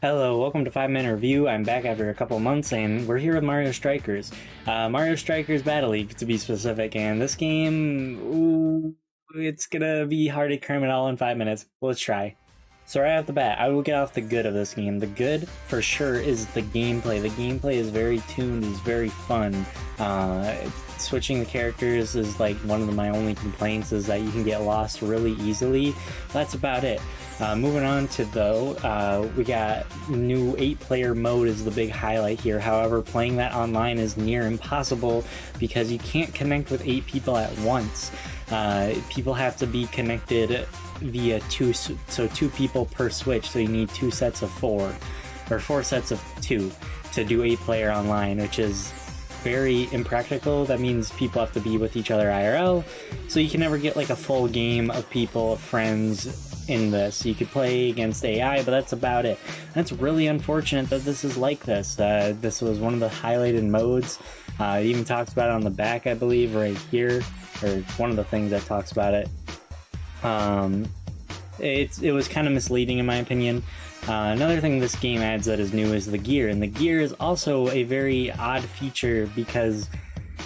Hello, welcome to 5 Minute Review. I'm back after a couple months, and we're here with Mario Strikers. Mario Strikers Battle League, to be specific, and this game, ooh, it's gonna be hard to cram it all in 5 minutes. Let's try. So right off the bat, I will get off the good of this game. The good, for sure, is the gameplay. The gameplay is very tuned, is very fun. Switching the characters is like one of my only complaints, is that you can get lost really easily. That's about it. Moving on to we got new 8-player mode is the big highlight here. However, playing that online is near impossible because you can't connect with 8 people at once. People have to be connected via 2 people per switch, so you need 2 sets of 4 or 4 sets of 2 to do 8-player online, which is very impractical. That means people have to be with each other IRL, so you can never get like a full game of people, friends in this. You could play against AI, but that's about it. That's really unfortunate that this is like this. This was one of the highlighted modes. It even talks about it on the back, I believe, right here, or it's one of the things that talks about it. It was kind of misleading in my opinion. Another thing this game adds that is new is the gear, and the gear is also a very odd feature because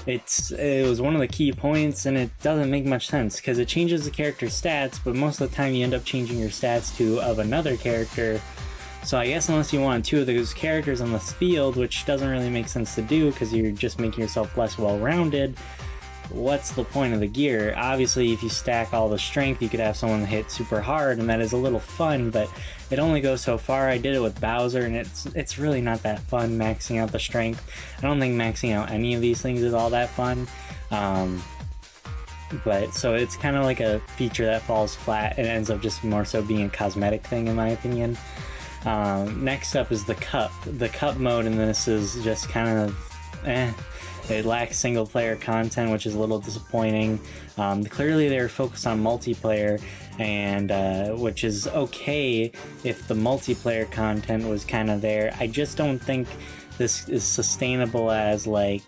it was one of the key points, and it doesn't make much sense because it changes the character's stats, but most of the time you end up changing your stats to of another character. So I guess unless you want 2 of those characters on this field, which doesn't really make sense to do because you're just making yourself less well-rounded, what's the point of the gear? Obviously, if you stack all the strength, you could have someone hit super hard, and that is a little fun, but it only goes so far. I did it with Bowser, and it's really not that fun maxing out the strength. I don't think maxing out any of these things is all that fun. But so it's kind of like a feature that falls flat and ends up just more so being a cosmetic thing, in my opinion. Next up is the cup. The cup mode in this is just kind of It lacks single player content, which is a little disappointing. Clearly they're focused on multiplayer, and which is okay if the multiplayer content was kind of there. I just don't think this is sustainable as like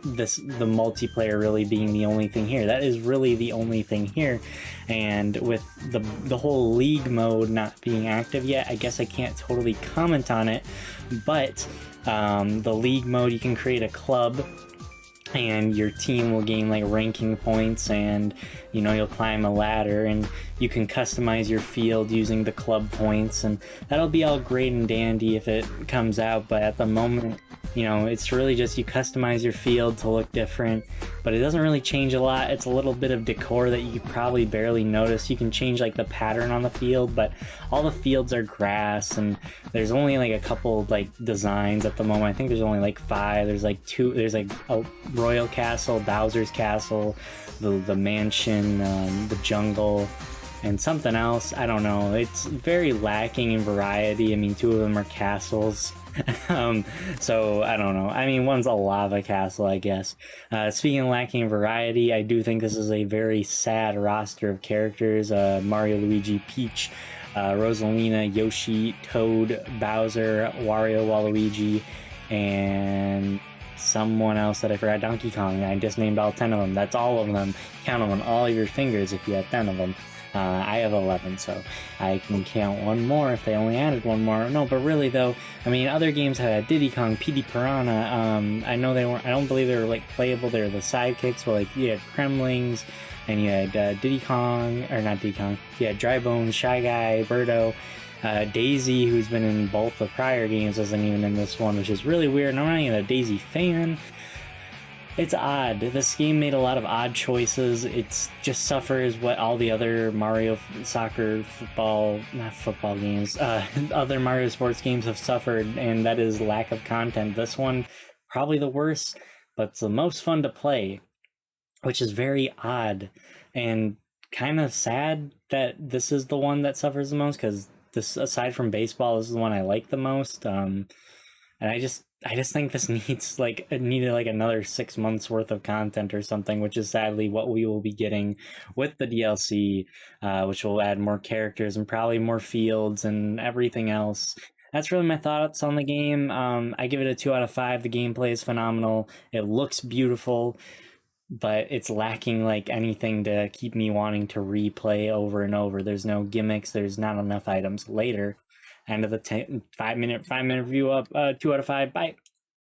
the multiplayer really being the only thing here. That is really the only thing here, and with the whole league mode not being active yet, I guess I can't totally comment on it. But the league mode, you can create a club and your team will gain like ranking points, and you'll climb a ladder, and you can customize your field using the club points, and that'll be all great and dandy if it comes out. But at the moment, it's really just you customize your field to look different, but it doesn't really change a lot. It's a little bit of decor that you could probably barely notice. You can change like the pattern on the field, but all the fields are grass, and there's only like a couple like designs at the moment. I think there's only like 5. There's like 2. There's like a Royal Castle, Bowser's Castle, the mansion, the jungle, and something else. I don't know. It's very lacking in variety. I mean, 2 of them are castles. So I don't know. I mean, one's a lava castle, I guess. Speaking of lacking in variety, I do think this is a very sad roster of characters. Mario, Luigi, Peach, Rosalina, Yoshi, Toad, Bowser, Wario, Waluigi, and someone else that I forgot, Donkey Kong. I just named all 10 of them. That's all of them. Count them on all of your fingers if you have 10 of them. I have 11, so I can count one more if they only added one more. No, but really though, I mean, other games had Diddy Kong, Petey Piranha. I know they weren't. I don't believe they were like playable. They were the sidekicks, but like you had Kremlings, and you had Diddy Kong, or not Diddy Kong. You had Dry Bones, Shy Guy, Birdo. Daisy, who's been in both the prior games, isn't even in this one, which is really weird. And I'm not even a Daisy fan. It's odd. This game made a lot of odd choices. It just suffers what all the other Mario soccer, not football games, other Mario sports games have suffered, and that is lack of content. This one, probably the worst, but it's the most fun to play, which is very odd and kind of sad that this is the one that suffers the most, because this, aside from baseball, this is the one I like the most. And I just think this needed like another 6 months worth of content or something, which is sadly what we will be getting with the DLC, which will add more characters and probably more fields and everything else. That's really my thoughts on the game. I give it a 2 out of 5. The gameplay is phenomenal. It looks beautiful, but it's lacking like anything to keep me wanting to replay over and over. There's no gimmicks. There's not enough items later. End of the 5 minute review up. 2 out of 5. Bye.